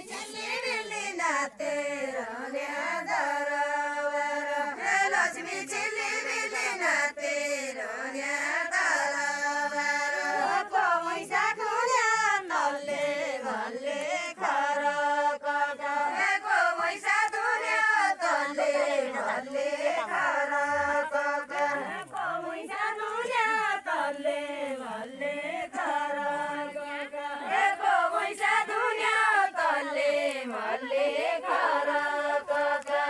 Chilli बिल्ली नाते रन्या दरबार हे लक्ष्मी चिल्ली बिल्ली नाते रन्या दरबार पैसा खुल्या तल्ले भल्ले खर कगा हे पैसा दुल्या तल्ले भल्ले खर कगा पैसा दुल्या तल्ले भल्ले खर कगा हे पैसा दुल्या तल्ले भल्ले खर कगा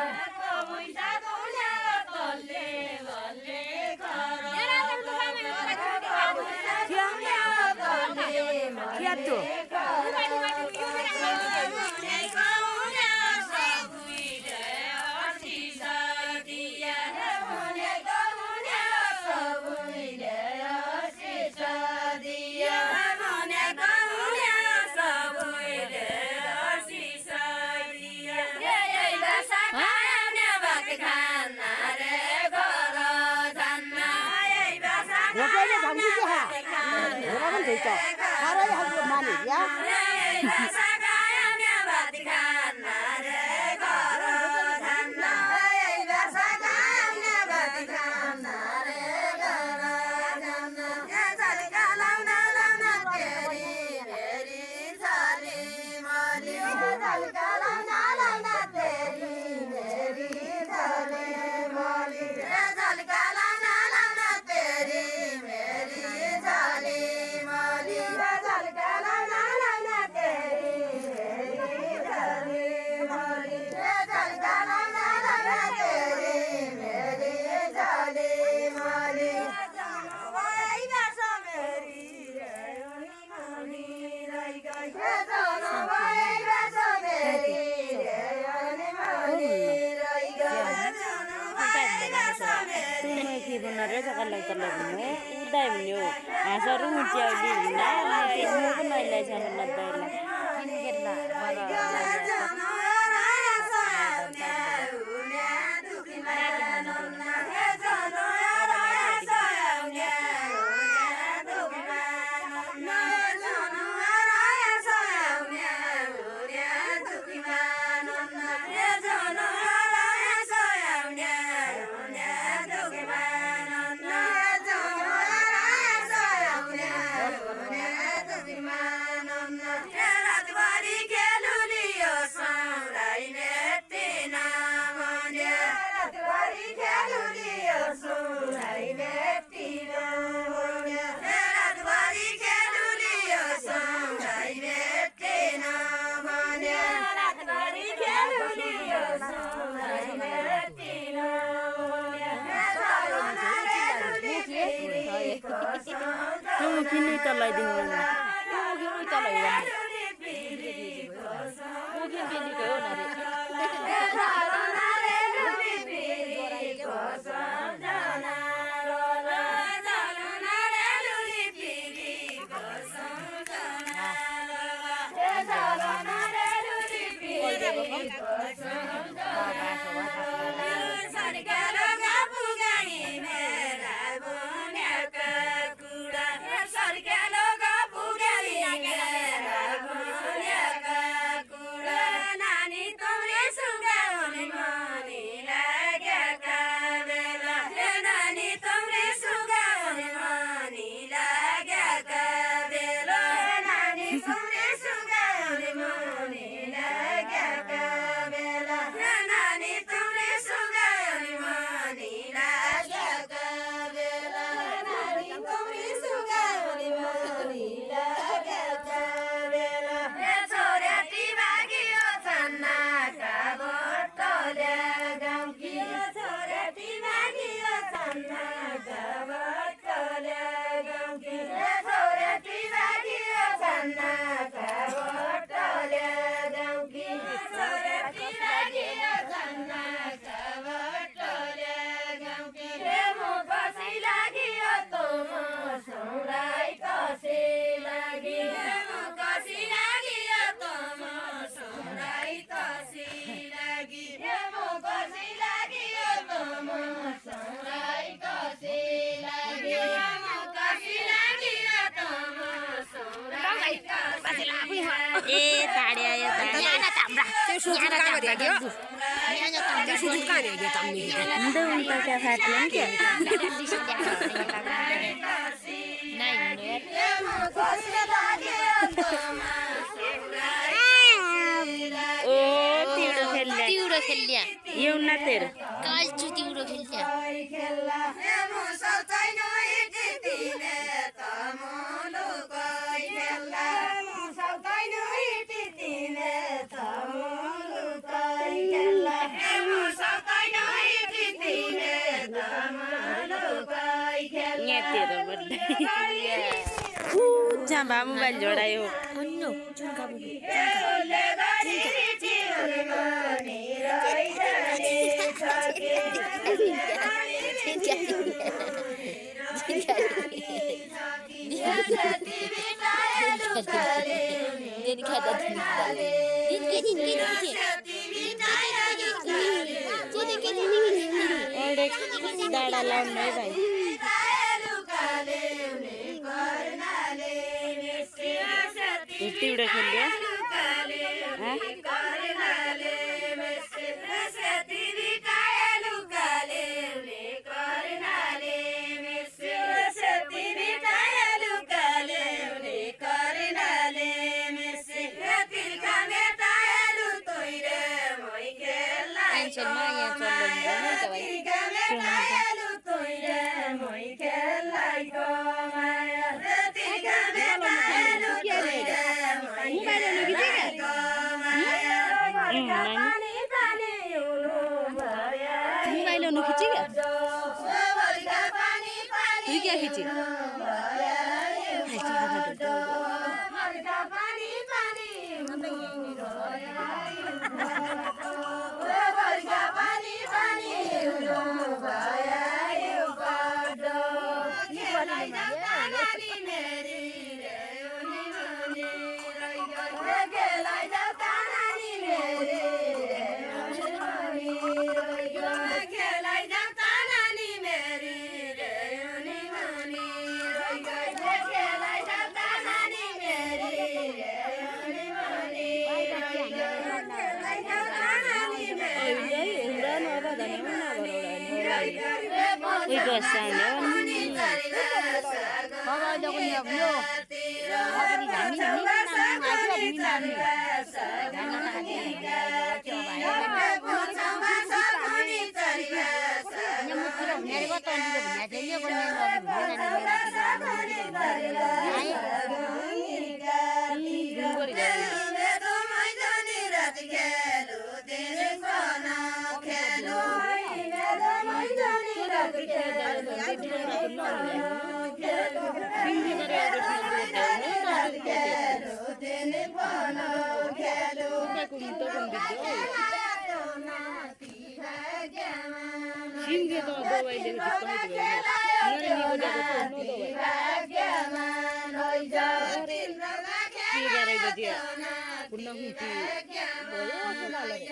पैसा दुल्या तल्ले भल्ले खर Itu sujud kamar ya dia. Itu sujud kamar ya dia kami. Itu untuk perhatian dia. Oh, tiudo खेल्ला. तिउरो खेल्ल्या यो ना तेर. कालचु तिउरो खेल्ल्या Nghe तेर बड्डे. जहाँ मोबाइल जोडायो. अन्नो जुन काबु दाडा लाउनु है भाइ. तिउडो खेल्यो. एन्सरमा यहाँ चल्नु त भाइ मोबाइल ओनु खिचेगा. तू क्या खिची? Iku asane. बाबा जको नि अब यो खबरी धामी नि नाम आइसो नि नाम Singge to dawai le discount gare. Nare ni boja ko no dawai. Ki gare baje. Punna hunti. Boyo ko na lage.